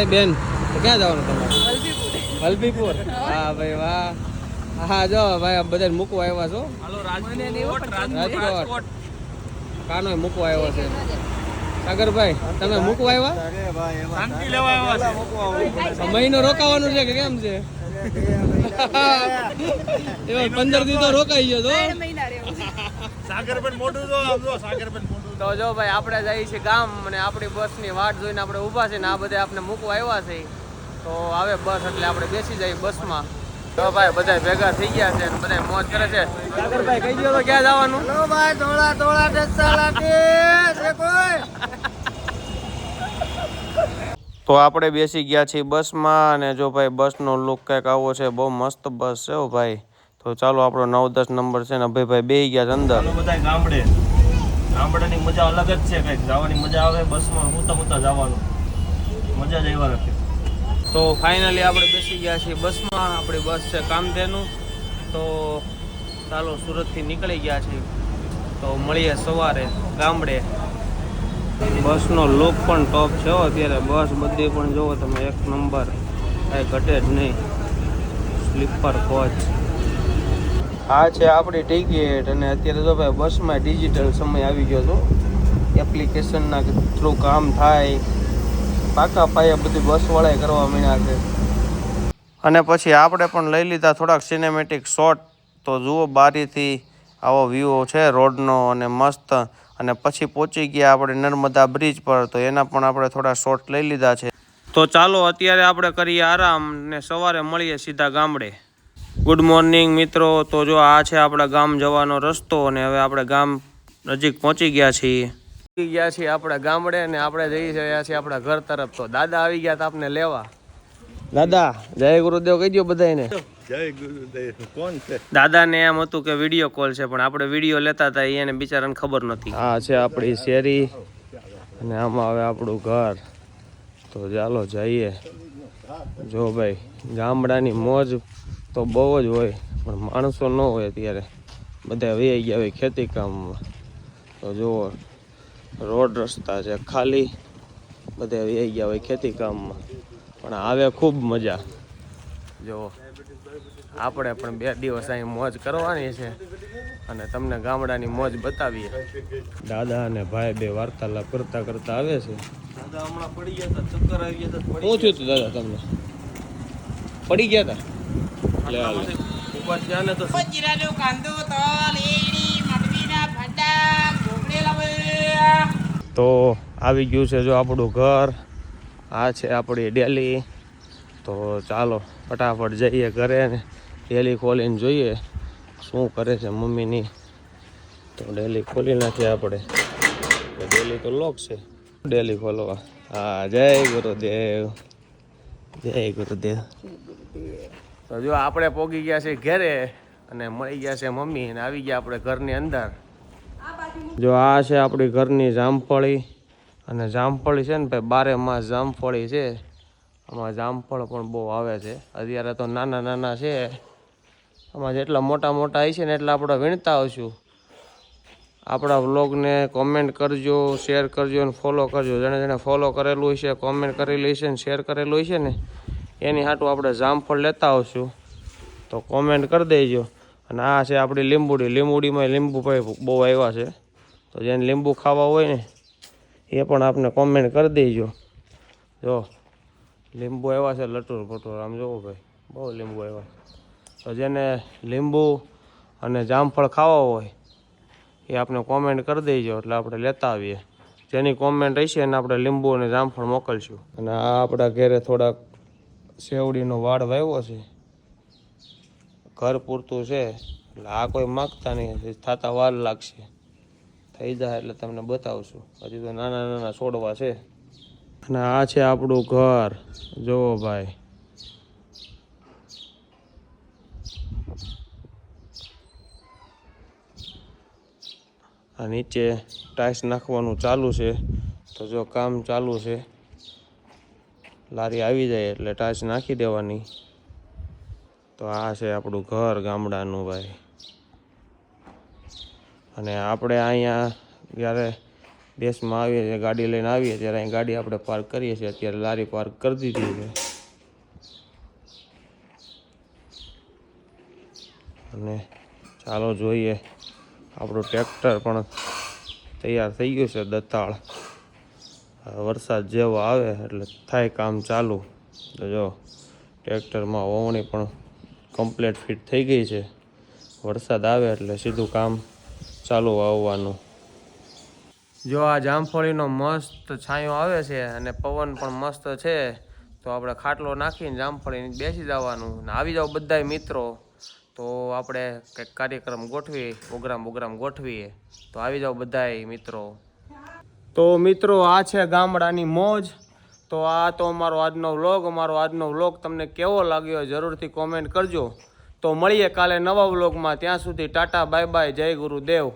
એ બેન ક્યાં જવાનું તમારે? વલભીપુર. હા ભાઈ વાહ. હા જો ભાઈ બધા મૂકવા આવ્યા છો. રાજકોટ કાનો મૂકવા આવ્યો છે. સાગરભાઈ તમે મૂકવા આવ્યા? મહિનો રોકાવાનું છે કે કેમ છે? 15 દી તો રોકાઈ ગયો તો. તો જો ભાઈ આપણે જઈએ છીએ ગામ અને આપણી બસની વાટ જોઈને આપણે ઊભા છે ને આ બધા આપણે મૂકવા આવ્યા છે. તો આવે બસ એટલે આપણે બેસી જઈએ બસમાં. તો ભાઈ બધા ભેગા થઈ ગયા છે અને બધા મોજ કરે છે. સાગરભાઈ કહી દો તો ક્યાં જવાનું? લો ભાઈ થોડા તો આપણે બેસી ગયા છીએ બસમાં અને જો ભાઈ બસનો લુક કંઈક આવો છે. બહુ મસ્ત બસ છે હો ભાઈ. તો ચાલો આપણો 9-10 નંબર છે ને અભયભાઈ બેસી ગયા છે અંદર. બધા ગામડાની મજા અલગ જ છે. કંઈક જવાની મજા આવે બસમાં. હું જવાનું મજા જ એવા રાખે. તો ફાઇનલી આપણે બેસી ગયા છીએ બસમાં. આપણી બસ છે કામધેનું. તો ચાલો સુરતથી નીકળી ગયા છીએ. તો મળીએ સવારે ગામડે. બસનો લુક પણ ટોપ છે અત્યારે. બસ બધી પણ જોવો તમે એક નંબર, કાંઈ ઘટે જ નહીં. Sleeper coach. આ છે આપણી ટિકિટ અને અત્યારે તો ભાઈ બસમાં ડિજિટલ સમય આવી ગયો હતો. એપ્લિકેશનના થ્રુ કામ થાય. પાકા પાયા બધી બસવાળાએ કરવા માંડ્યા છે. અને પછી આપણે પણ લઈ લીધા થોડાક સિનેમેટિક શોટ. તો જુઓ બારીથી આવો વ્યૂ છે રોડનો અને મસ્ત. અને પછી પહોંચી ગયા આપણે નર્મદા બ્રિજ પર. તો એના પણ આપણે થોડા શોટ લઈ લીધા છે. તો ચાલો અત્યારે આપણે કરીએ આરામ ને સવારે મળીએ સીધા ગામડે. ગુડ મોર્નિંગ મિત્રો. તો જો આ છે આપણા ગામ જવાનો રસ્તો અને હવે આપણે ગામ નજીક પહોંચી ગયા છીએ. આપણા ગામડે ને આપણે જઈ રહ્યા છીએ આપણા ઘર તરફ. તો દાદા આવી ગયા હતા આપને લેવા. દાદા જય ગુરુદેવ કહી દો બધાને. જય ગુરુદેવ. કોણ છે? દાદાને એમ હતું કે વિડીયો કોલ છે પણ આપણે વિડીયો લેતા હતા એને બિચારાને ખબર નહોતી. આ છે આપણી શેરી અને આમાં આવે આપણું ઘર. તો ચાલો જઈએ. જો ભાઈ ગામડાની મોજ તો બહુ જ હોય પણ માણસો ન હોય અત્યારે. બધા વહી ગયા હોય ખેતી કામમાં. તો જુઓ રોડ રસ્તા છે ખાલી. બધા વહી ગયા હોય ખેતી કામમાં પણ આવે ખૂબ મજા. જો આપણે પણ 2 દિવસ અહીં મોજ કરવાની છે અને તમને ગામડાની મોજ બતાવીએ. દાદા અને ભાઈ બે વાર્તાલાપ કરતા કરતા આવે છે. દાદા હમણાં પડી ગયા હતા, ચક્કર આવી ગયા હતા. શું થયું હતું દાદા તમને? પડી ગયા હતા? ઉભા થયા ને તો તો આવી ગયું છે જો આપણું ઘર. આ છે આપણી ડેલી. તો ચાલો ફટાફટ જઈએ ઘરે ને ડેલી ખોલીને જોઈએ શું કરે છે મમ્મીની. તો ડેલી ખોલી નાખીએ આપણે. ડેલી તો લોક છે. ડેલી ખોલવા. હા જય ગુરુદેવ. જય ગુરુદેવ. તો જો આપણે પોગી ગયા છે ઘરે અને મળી ગયા છે મમ્મી અને આવી ગયા આપણે ઘરની અંદર. જો આ છે આપણી ઘરની જામફળી અને જામફળી છે ને ભાઈ 12 માસ જામફળી છે. આમાં જામફળ પણ બહુ આવે છે. અત્યારે તો નાના નાના છે. આમાં જેટલા મોટા મોટા હશે ને એટલા આપણે વીણતા આવશું. આપણા વ્લોગને કોમેન્ટ કરજો, શેર કરજો અને ફોલો કરજો. જેણે ફોલો કરેલું હશે, કોમેન્ટ કરેલી હશે ને શેર કરેલું હશે ને એની હાટું આપણે જામફળ લેતા આવશું. તો કોમેન્ટ કરી દેજો. અને આ છે આપણી લીંબુડી. લીંબુડીમાં લીંબુ ભાઈ બહુ આવ્યા છે. તો જેને લીંબુ ખાવા હોય ને એ પણ આપને કોમેન્ટ કરી દેજો. જો લીંબુ આવ્યા છે લટુર પટુર. આમ જોવો ભાઈ બહુ લીંબુ આવ્યા. તો જેને લીંબુ અને જામફળ ખાવા હોય એ આપણે કોમેન્ટ કરી દેજો એટલે આપણે લેતા આવીએ. જેની કોમેન્ટ હશે એને આપણે લીંબુ અને જામફળ મોકલશું. અને આ આપણા ઘરે થોડાક શેવડીનો વાડ વાવ્યો છે. ઘર પૂરતું છે એટલે આ કોઈ માગતા નહીં. થતા વાર લાગશે. થઈ જાય એટલે તમને બતાવશું. હજી તો નાના નાના છોડવા છે. અને આ છે આપણું ઘર. જુઓ ભાઈ. આ નીચે ટાઇલ્સ નાખવાનું ચાલુ છે. તો જો કામ ચાલુ છે. લારી આવી જાય એટલે ટાઇલ્સ નાખી દેવાની. તો આ છે આપણું ઘર ગામડાનું ભાઈ. અને આપણે અહીંયા જ્યારે દેશમાં આવીએ છીએ, ગાડી લઈને આવીએ ત્યારે અહીં ગાડી આપણે પાર્ક કરીએ છીએ. અત્યારે લારી પાર્ક કરી દીધી છે અને ચાલો જોઈએ, આપણું ટ્રેક્ટર પણ તૈયાર થઈ ગયું છે. દતાળ વરસાદ જેવો આવે એટલે થાય કામ ચાલુ. તો જો ટ્રેક્ટરમાં ઓવણી પણ કમ્પ્લીટ ફિટ થઈ ગઈ છે. વરસાદ આવે એટલે સીધું કામ ચાલુ આવવાનું. જો આ જામફળીનો મસ્ત છાંયો આવે છે અને પવન પણ મસ્ત છે. તો આપણે ખાટલો નાખીને જામફળીને બેસી જવાનું ને આવી જાવ બધાય મિત્રો. તો આપણે કંઈક કાર્યક્રમ ગોઠવીએ, પ્રોગ્રામ ગોઠવીએ. તો આવી જાવ બધાય મિત્રો. તો મિત્રો આ છે ગામડાની મોજ. તો આ તો અમારો આજનો વ્લોગ તમને કેવો લાગ્યો જરૂરથી કોમેન્ટ કરજો. તો મળીએ કાલે નવા વ્લોગમાં. ત્યાં સુધી ટાટા બાય બાય, જય ગુરુદેવ.